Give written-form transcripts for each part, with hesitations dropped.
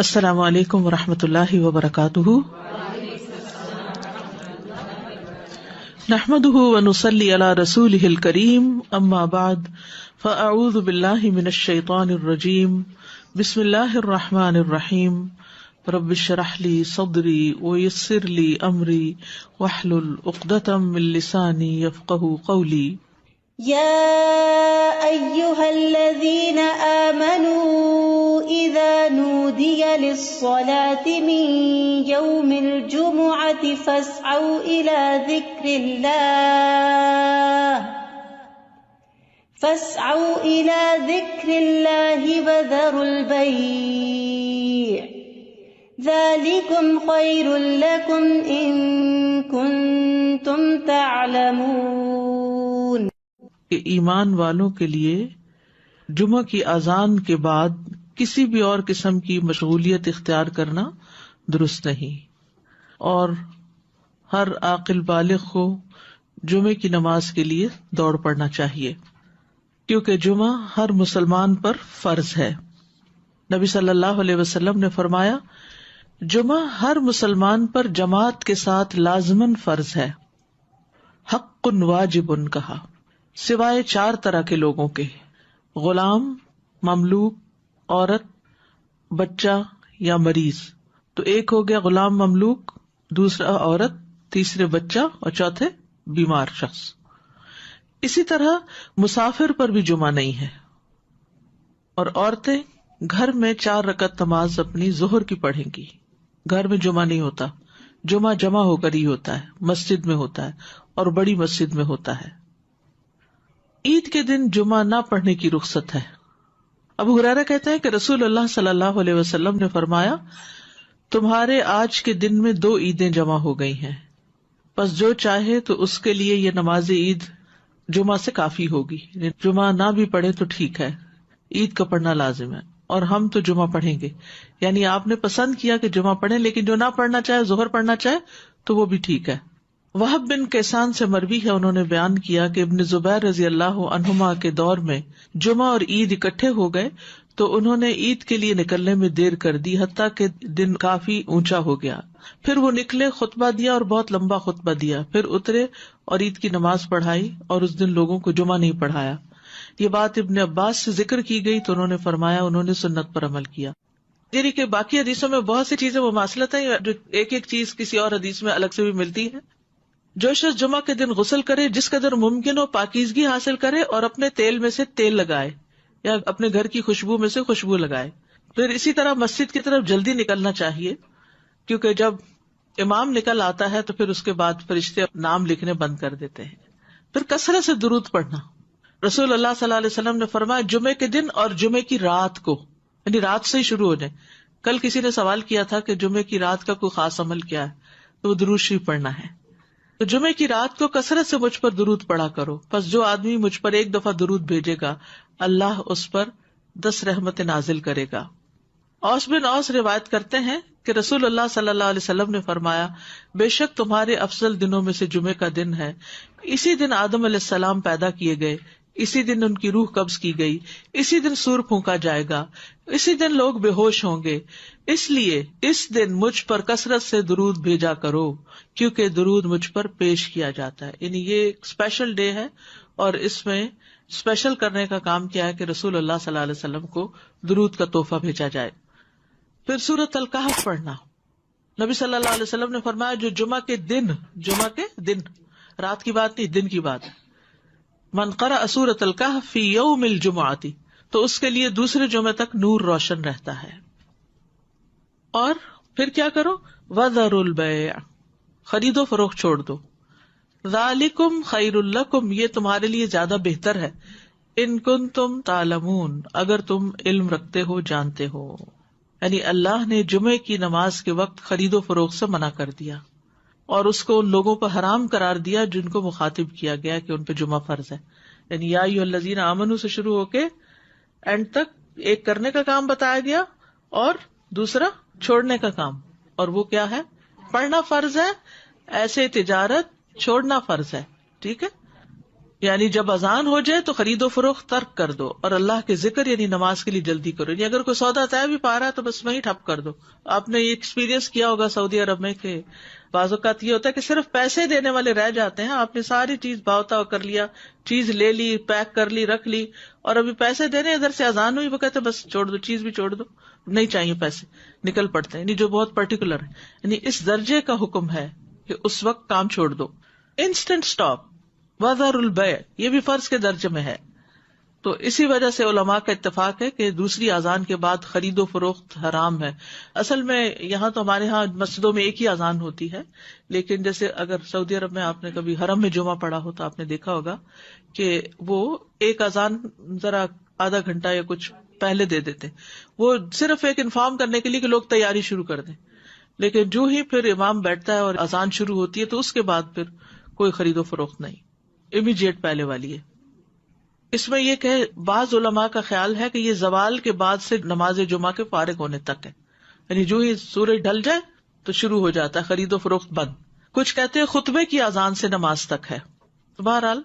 السلام علیکم ورحمۃ اللہ وبرکاتہ۔ نحمده ونصلی علی رسولہ الکریم، اما بعد فاعوذ باللہ من الشیطان الرجیم، بسم اللہ الرحمن الرحیم، رب اشرح لی صدری ویسر لی امری واحلل عقدۃ من لسانی یفقہوا قولی۔ يا أيها الذين آمنوا إذا نودي للصلاة من يوم الجمعة فاسعوا إلى ذكر الله وذروا البيع ذلكم خير لكم إن كنتم تعلمون۔ ایمان والوں کے لیے جمعہ کی اذان کے بعد کسی بھی اور قسم کی مشغولیت اختیار کرنا درست نہیں، اور ہر عاقل بالغ کو جمعے کی نماز کے لیے دوڑ پڑنا چاہیے، کیونکہ جمعہ ہر مسلمان پر فرض ہے۔ نبی صلی اللہ علیہ وسلم نے فرمایا، جمعہ ہر مسلمان پر جماعت کے ساتھ لازماً فرض ہے، حق واجب کہا، سوائے 4 طرح کے لوگوں کے: غلام، مملوک، عورت، بچہ یا مریض۔ تو ایک ہو گیا غلام، مملوک، دوسرا عورت، تیسرے بچہ، اور چوتھے بیمار شخص۔ اسی طرح مسافر پر بھی جمعہ نہیں ہے، اور عورتیں گھر میں 4 رکعت نماز اپنی ظہر کی پڑھیں گی۔ گھر میں جمعہ نہیں ہوتا، جمعہ جمع ہو کر ہی ہوتا ہے، مسجد میں ہوتا ہے، اور بڑی مسجد میں ہوتا ہے۔ عید کے دن جمعہ نہ پڑھنے کی رخصت ہے۔ ابو ہریرہ کہتے ہیں کہ رسول اللہ صلی اللہ علیہ وسلم نے فرمایا، تمہارے آج کے دن میں 2 عیدیں جمع ہو گئی ہیں، پس جو چاہے تو اس کے لیے یہ نماز عید جمعہ سے کافی ہوگی۔ جمعہ نہ بھی پڑھے تو ٹھیک ہے، عید کا پڑھنا لازم ہے، اور ہم تو جمعہ پڑھیں گے۔ یعنی آپ نے پسند کیا کہ جمعہ پڑھیں، لیکن جو نہ پڑھنا چاہے، ظہر پڑھنا چاہے، تو وہ بھی ٹھیک ہے۔ وہب بن کیسان سے مروی ہے، انہوں نے بیان کیا کہ ابن زبیر رضی اللہ عنہما کے دور میں جمعہ اور عید اکٹھے ہو گئے تو انہوں نے عید کے لیے نکلنے میں دیر کر دی، حتیٰ کہ دن کافی اونچا ہو گیا۔ پھر وہ نکلے، خطبہ دیا، اور بہت لمبا خطبہ دیا، پھر اترے اور عید کی نماز پڑھائی، اور اس دن لوگوں کو جمعہ نہیں پڑھایا۔ یہ بات ابن عباس سے ذکر کی گئی تو انہوں نے فرمایا انہوں نے سنت پر عمل کیا۔ یعنی کہ باقی حدیثوں میں بہت سی چیزیں مماثلت ہیں، جو ایک ایک چیز کسی اور حدیث میں الگ سے بھی ملتی ہے۔ جو شخص جمعہ کے دن غسل کرے، جس قدر ممکن ہو پاکیزگی حاصل کرے، اور اپنے تیل میں سے تیل لگائے یا اپنے گھر کی خوشبو میں سے خوشبو لگائے۔ پھر اسی طرح مسجد کی طرف جلدی نکلنا چاہیے، کیونکہ جب امام نکل آتا ہے تو پھر اس کے بعد فرشتے نام لکھنے بند کر دیتے ہیں۔ پھر کثرت سے درود پڑھنا۔ رسول اللہ صلی اللہ علیہ وسلم نے فرمایا، جمعے کے دن اور جمعے کی رات کو، یعنی رات سے ہی شروع ہو جائے۔ کل کسی نے سوال کیا تھا کہ جمعے کی رات کا کوئی خاص عمل کیا ہے، تو وہ درود شریف پڑھنا ہے۔ تو جمعے کی رات کو کثرت سے مجھ پر درود پڑھا کرو، پس جو آدمی مجھ پر 1 دفعہ درود بھیجے گا، اللہ اس پر 10 رحمتیں نازل کرے گا۔ اوس بن اوس روایت کرتے ہیں کہ رسول اللہ صلی اللہ علیہ وسلم نے فرمایا، بے شک تمہارے افضل دنوں میں سے جمعے کا دن ہے۔ اسی دن آدم علیہ السلام پیدا کیے گئے، اسی دن ان کی روح قبض کی گئی، اسی دن سور پھونکا جائے گا، اسی دن لوگ بے ہوش ہوں گے، اس لیے اس دن مجھ پر کثرت سے درود بھیجا کرو، کیونکہ درود مجھ پر پیش کیا جاتا ہے۔ یعنی یہ ایک اسپیشل ڈے ہے، اور اس میں اسپیشل کرنے کا کام کیا ہے کہ رسول اللہ صلی اللہ علیہ وسلم کو درود کا تحفہ بھیجا جائے۔ پھر سورۃ الکہف پڑھنا۔ نبی صلی اللہ علیہ وسلم نے فرمایا، جو جمعہ کے دن، رات کی بات نہیں، دن کی بات، من قرأ سورۃ الکہف فی یوم الجمعۃ، تو اس کے لیے دوسرے جمعے تک نور روشن رہتا ہے۔ اور پھر کیا کرو، وذروا البیع، خرید و فروخت چھوڑ دو، ذالکم خیر لکم، یہ تمہارے لیے زیادہ بہتر ہے، ان کنتم تعلمون، اگر تم علم رکھتے ہو، جانتے ہو۔ یعنی اللہ نے جمعے کی نماز کے وقت خرید و فروخت سے منع کر دیا، اور اس کو ان لوگوں پر حرام قرار دیا جن کو مخاطب کیا گیا کہ ان پہ جمعہ فرض ہے۔ یعنی یا ایھا الذین آمنوا سے شروع ہو کے اینڈ تک ایک کرنے کا کام بتایا گیا، اور دوسرا چھوڑنے کا کام، اور وہ کیا ہے، پڑھنا فرض ہے، ایسے تجارت چھوڑنا فرض ہے۔ ٹھیک ہے، یعنی جب اذان ہو جائے تو خرید و فروخت ترک کر دو اور اللہ کے ذکر یعنی نماز کے لیے جلدی کرو. یعنی اگر کوئی سودا طے بھی پا رہا ہے تو بس وہیں ٹھپ کر دو. آپ نے یہ ایکسپیرینس کیا ہوگا سعودی عرب میں کہ بعض اوقات یہ ہوتا ہے کہ صرف پیسے دینے والے رہ جاتے ہیں. آپ نے ساری چیز بھاؤ کر لیا, چیز لے لی, پیک کر لی, رکھ لی, اور ابھی پیسے دینے ادھر سے اذان ہوئی, وہ کہتے بس چھوڑ دو, چیز بھی چھوڑ دو, نہیں چاہیے پیسے, نکل پڑتے ہیں. یعنی جو بہت پرٹیکولر ہے, یعنی اس درجے کا حکم ہے کہ اس وقت کام چھوڑ دو. انسٹنٹ اسٹاپ, وذر البیع, یہ بھی فرض کے درجے میں ہے. تو اسی وجہ سے علماء کا اتفاق ہے کہ دوسری اذان کے بعد خرید و فروخت حرام ہے. اصل میں یہاں تو ہمارے ہاں مسجدوں میں ایک ہی اذان ہوتی ہے, لیکن جیسے اگر سعودی عرب میں آپ نے کبھی حرم میں جمعہ پڑھا ہو تو آپ نے دیکھا ہوگا کہ وہ ایک اذان ذرا آدھا گھنٹہ یا کچھ پہلے دے دیتے, وہ صرف ایک انفارم کرنے کے لیے کہ لوگ تیاری شروع کر دیں. لیکن جو ہی پھر امام بیٹھتا ہے اور اذان شروع ہوتی ہے تو اس کے بعد پھر کوئی خرید و فروخت نہیں, امیڈیٹ پہلے والی ہے. اس میں یہ کہ بعض علماء کا خیال ہے کہ یہ زوال کے بعد سے نماز جمعہ کے فارغ ہونے تک ہے, یعنی جو ہی سورج ڈھل جائے تو شروع ہو جاتا ہے خرید و فروخت بند. کچھ کہتے ہیں خطبے کی اذان سے نماز تک ہے. تو بہرحال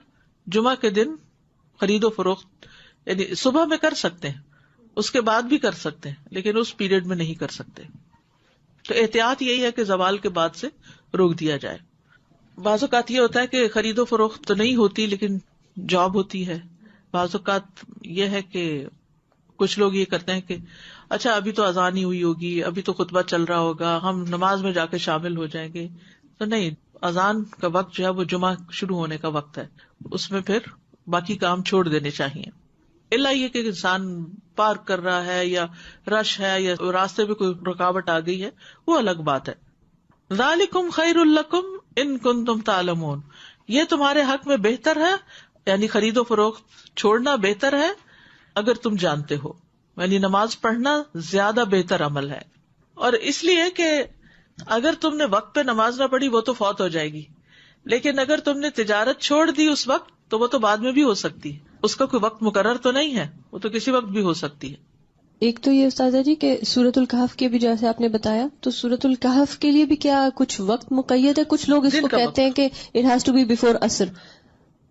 جمعہ کے دن خرید و فروخت یعنی صبح میں کر سکتے ہیں, اس کے بعد بھی کر سکتے ہیں, لیکن اس پیریڈ میں نہیں کر سکتے. تو احتیاط یہی ہے کہ زوال کے بعد سے روک دیا جائے. بعض اوقات یہ ہوتا ہے کہ خرید و فروخت تو نہیں ہوتی لیکن جاب ہوتی ہے. بعض اوقات یہ ہے کہ کچھ لوگ یہ کرتے ہیں کہ اچھا ابھی تو اذان ہی ہوئی ہوگی, ابھی تو خطبہ چل رہا ہوگا, ہم نماز میں جا کے شامل ہو جائیں گے. تو نہیں, اذان کا وقت جو ہے وہ جمعہ شروع ہونے کا وقت ہے, اس میں پھر باقی کام چھوڑ دینے چاہیے. الا یہ کہ انسان پارک کر رہا ہے یا رش ہے یا راستے میں کوئی رکاوٹ آ گئی ہے, وہ الگ بات ہے. ذالکم خیر لکم ان کنتم تعلمون, یہ تمہارے حق میں بہتر ہے, یعنی خرید و فروخت چھوڑنا بہتر ہے اگر تم جانتے ہو. یعنی نماز پڑھنا زیادہ بہتر عمل ہے. اور اس لیے کہ اگر تم نے وقت پہ نماز نہ پڑھی وہ تو فوت ہو جائے گی, لیکن اگر تم نے تجارت چھوڑ دی اس وقت تو وہ تو بعد میں بھی ہو سکتی ہے, اس کا کوئی وقت مقرر تو نہیں ہے, وہ تو کسی وقت بھی ہو سکتی ہے. ایک تو یہ استاذہ جی کہ سورۃ الکہف کے بھی جیسے آپ نے بتایا, تو سورۃ الکہف کے لیے بھی کیا کچھ وقت مقید ہے؟ کچھ لوگ اس کو کہتے ہیں کہ it has to be before عصر.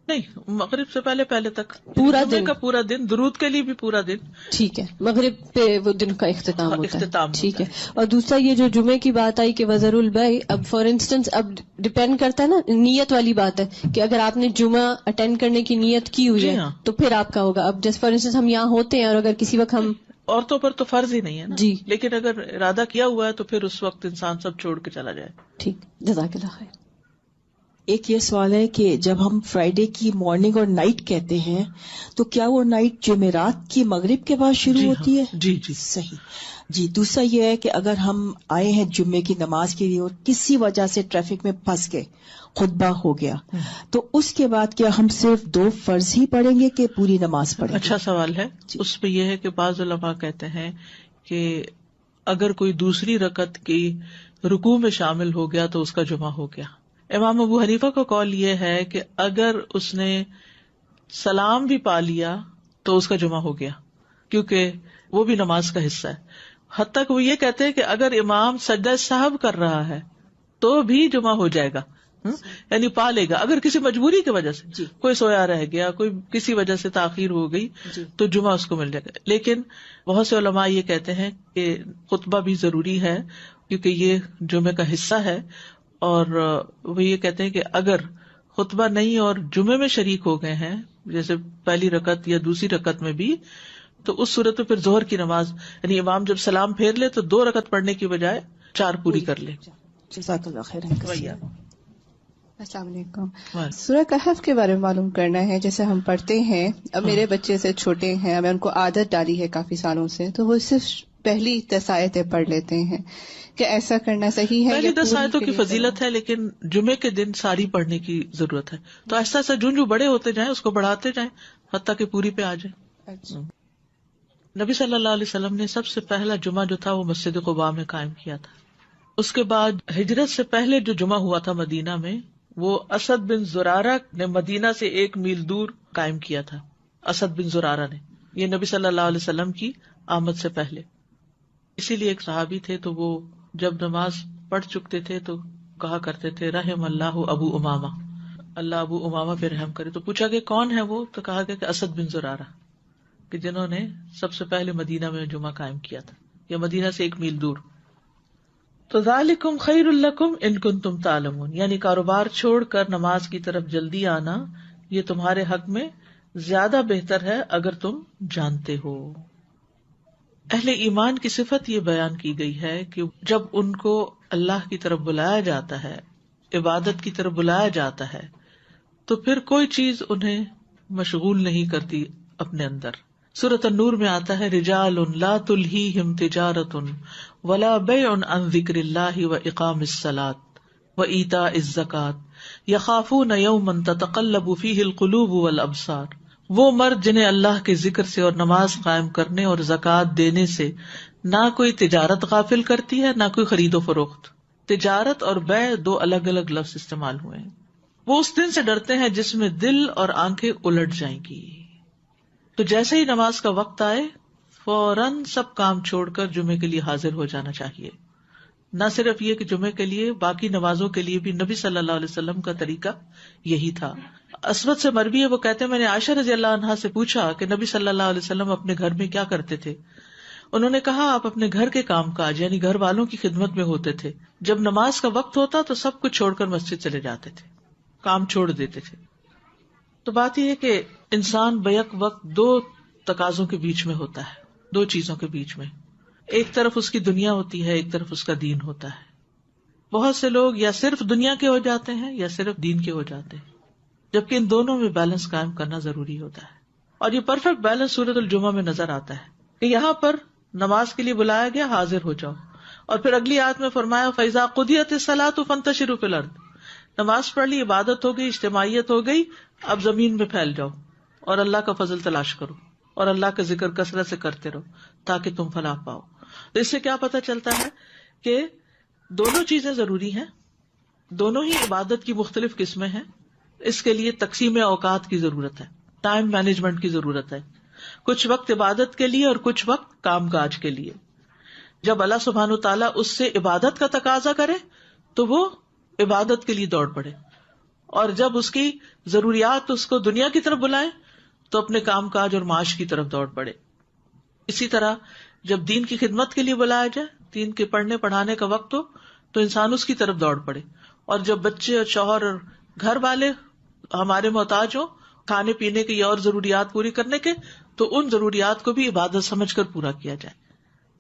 نہیں, مغرب سے پہلے تک پورا دن کا پورا دن, درود کے لیے بھی پورا دن. ٹھیک ہے, مغرب پہ وہ دن کا اختتام ہوتا ہے. ٹھیک ہے. اور دوسرا یہ جو جمعے کی بات آئی کہ وذر البیع, اب فار انسٹنس اب ڈپینڈ کرتا ہے نا, نیت والی بات ہے کہ اگر آپ نے جمعہ اٹینڈ کرنے کی نیت کی ہوئی ہے تو پھر آپ کا ہوگا. اب جیسے فار انسٹنس ہم یہاں ہوتے ہیں اور اگر کسی وقت ہم, عورتوں پر تو فرض ہی نہیں ہے نا, جی, لیکن اگر ارادہ کیا ہوا ہے تو پھر اس وقت انسان سب چھوڑ کے چلا جائے. ٹھیک, جزاک اللہ خیر. ایک یہ سوال ہے کہ جب ہم فرائیڈے کی مارننگ اور نائٹ کہتے ہیں تو کیا وہ نائٹ جمعرات کی مغرب کے بعد شروع ہوتی ہے؟ جی صحیح. جی, دوسرا یہ ہے کہ اگر ہم آئے ہیں جمعے کی نماز کے لیے اور کسی وجہ سے ٹریفک میں پھنس گئے, خطبہ ہو گیا, تو اس کے بعد کیا ہم صرف 2 فرض ہی پڑھیں گے کہ پوری نماز پڑھیں گے؟ اچھا سوال ہے. اس پہ یہ ہے کہ بعض علماء کہتے ہیں کہ اگر کوئی دوسری رکعت کی رکوع میں شامل ہو گیا تو اس کا جمعہ ہو گیا. امام ابو حنیفہ کا قول یہ ہے کہ اگر اس نے سلام بھی پا لیا تو اس کا جمعہ ہو گیا, کیونکہ وہ بھی نماز کا حصہ ہے. حتیٰ کہ وہ یہ کہتے ہیں کہ اگر امام سجدہ سہو کر رہا ہے تو بھی جمعہ ہو جائے گا, یعنی پا لے گا. اگر کسی مجبوری کی وجہ سے کوئی سویا رہ گیا, کوئی کسی وجہ سے تاخیر ہو گئی تو جمعہ اس کو مل جائے گا. لیکن بہت سے علماء یہ کہتے ہیں کہ خطبہ بھی ضروری ہے کیونکہ یہ جمعے کا حصہ ہے, اور وہ یہ کہتے ہیں کہ اگر خطبہ نہیں اور جمعے میں شریک ہو گئے ہیں جیسے پہلی رکعت یا دوسری رکعت میں بھی, تو اس صورت میں پھر ظہر کی نماز یعنی امام جب سلام پھیر لے تو 2 رکعت پڑھنے کی بجائے 4 پوری کر لے. جزاک اللہ خیر. السلام علیکم. سورہ کہف کے بارے میں معلوم کرنا ہے. جیسے ہم پڑھتے ہیں, اب میرے بچے سے چھوٹے ہیں, میں ان کو عادت ڈالی ہے کافی سالوں سے, تو وہ صرف پہلی 10 آیتیں پڑھ لیتے ہیں. کہ ایسا کرنا صحیح ہے؟ پہلی 10 آیتوں کی فضیلت ہے, لیکن جمعے کے دن ساری پڑھنے کی ضرورت ہے. تو ایسا ایسا جو بڑے ہوتے جائیں اس کو بڑھاتے جائیں حتیٰ کہ پوری پہ آ جائے. نبی صلی اللہ علیہ وسلم نے سب سے پہلا جمعہ جو تھا وہ مسجد قباء میں قائم کیا تھا. اس کے بعد ہجرت سے پہلے جو جمعہ ہوا تھا مدینہ میں وہ اسد بن زرارہ نے مدینہ سے 1 میل دور قائم کیا تھا. اسد بن زرارہ نے, یہ نبی صلی اللہ علیہ وسلم کی آمد سے پہلے. اسی لیے ایک صحابی تھے تو وہ جب نماز پڑھ چکتے تھے تو کہا کرتے تھے رحم اللہ ابو امامہ, اللہ ابو امامہ پہ رحم کرے. تو پوچھا کہ کون ہے وہ؟ تو کہا گیا کہ اسد بن زرارہ، کہ جنہوں نے سب سے پہلے مدینہ میں جمعہ قائم کیا تھا، یا مدینہ سے 1 میل دور. تو ذالکم خیر لکم ان کنتم تعلمون، یعنی کاروبار چھوڑ کر نماز کی طرف جلدی آنا یہ تمہارے حق میں زیادہ بہتر ہے اگر تم جانتے ہو. اہل ایمان کی صفت یہ بیان کی گئی ہے کہ جب ان کو اللہ کی طرف بلایا جاتا ہے، عبادت کی طرف بلایا جاتا ہے، تو پھر کوئی چیز انہیں مشغول نہیں کرتی اپنے اندر. سورۃ النور میں آتا ہے رجال لا تلہیہم تجارۃ ولا بیع عن ذکر اللہ واقام الصلاۃ وایتاء الزکاۃ یخافون یوما تتقلب فیہ القلوب والابصار. وہ مرد جنہیں اللہ کے ذکر سے اور نماز قائم کرنے اور زکوٰۃ دینے سے نہ کوئی تجارت غافل کرتی ہے، نہ کوئی خرید و فروخت. تجارت اور بیع 2 الگ الگ لفظ استعمال ہوئے ہیں. وہ اس دن سے ڈرتے ہیں جس میں دل اور آنکھیں الٹ جائیں گی. تو جیسے ہی نماز کا وقت آئے فوراً سب کام چھوڑ کر جمعے کے لیے حاضر ہو جانا چاہیے. نہ صرف یہ کہ جمعے کے لیے، باقی نمازوں کے لیے بھی نبی صلی اللہ علیہ وسلم کا طریقہ یہی تھا. اسود سے مروی ہے، وہ کہتے ہیں میں نے عائشہ رضی اللہ عنہا سے پوچھا کہ نبی صلی اللہ علیہ وسلم اپنے گھر میں کیا کرتے تھے. انہوں نے کہا آپ اپنے گھر کے کام کاج یعنی گھر والوں کی خدمت میں ہوتے تھے. جب نماز کا وقت ہوتا تو سب کچھ چھوڑ کر مسجد چلے جاتے تھے، کام چھوڑ دیتے تھے. تو بات یہ ہے کہ انسان بیک وقت 2 تقاضوں کے بیچ میں ہوتا ہے، 2 چیزوں کے بیچ میں. ایک طرف اس کی دنیا ہوتی ہے، ایک طرف اس کا دین ہوتا ہے. بہت سے لوگ یا صرف دنیا کے ہو جاتے ہیں یا صرف دین کے ہو جاتے ہیں، جبکہ ان دونوں میں بیلنس قائم کرنا ضروری ہوتا ہے. اور یہ پرفیکٹ بیلنس سورۃ الجمعہ میں نظر آتا ہے کہ یہاں پر نماز کے لیے بلایا گیا، حاضر ہو جاؤ. اور پھر اگلی آیت میں فرمایا فَإِذَا قُضِيَتِ الصَّلَاةُ فَانتَشِرُوا فِي الْأَرْضِ. نماز پڑھ لی، عبادت ہو گئی، اجتماعیت ہو گئی، اب زمین میں پھیل جاؤ اور اللہ کا فضل تلاش کرو اور اللہ کا ذکر کثرت سے کرتے رہو تاکہ تم فلاح پاؤ. تو اس سے کیا پتہ چلتا ہے کہ دونوں چیزیں ضروری ہیں، دونوں ہی عبادت کی مختلف قسمیں ہیں. اس کے لیے تقسیم اوقات کی ضرورت ہے، ٹائم مینجمنٹ کی ضرورت ہے. کچھ وقت عبادت کے لیے اور کچھ وقت کام کاج کے لیے. جب اللہ سبحانہ و تعالیٰ اس سے عبادت کا تقاضا کرے تو وہ عبادت کے لیے دوڑ پڑے، اور جب اس کی ضروریات اس کو دنیا کی طرف بلائیں تو اپنے کام کاج اور معاش کی طرف دوڑ پڑے. اسی طرح جب دین کی خدمت کے لیے بلایا جائے، دین کے پڑھنے پڑھانے کا وقت ہو تو انسان اس کی طرف دوڑ پڑے. اور جب بچے اور شوہر اور گھر والے ہمارے محتاج ہوں کھانے پینے کی اور ضروریات پوری کرنے کے، تو ان ضروریات کو بھی عبادت سمجھ کر پورا کیا جائے.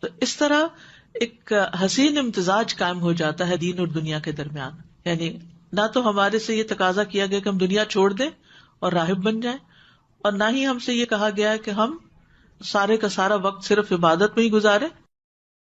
تو اس طرح ایک حسین امتزاج قائم ہو جاتا ہے دین اور دنیا کے درمیان. یعنی نہ تو ہمارے سے یہ تقاضا کیا گیا کہ ہم دنیا چھوڑ دیں اور راہب بن جائیں، اور نہ ہی ہم سے یہ کہا گیا ہے کہ ہم سارے کا سارا وقت صرف عبادت میں ہی گزارے.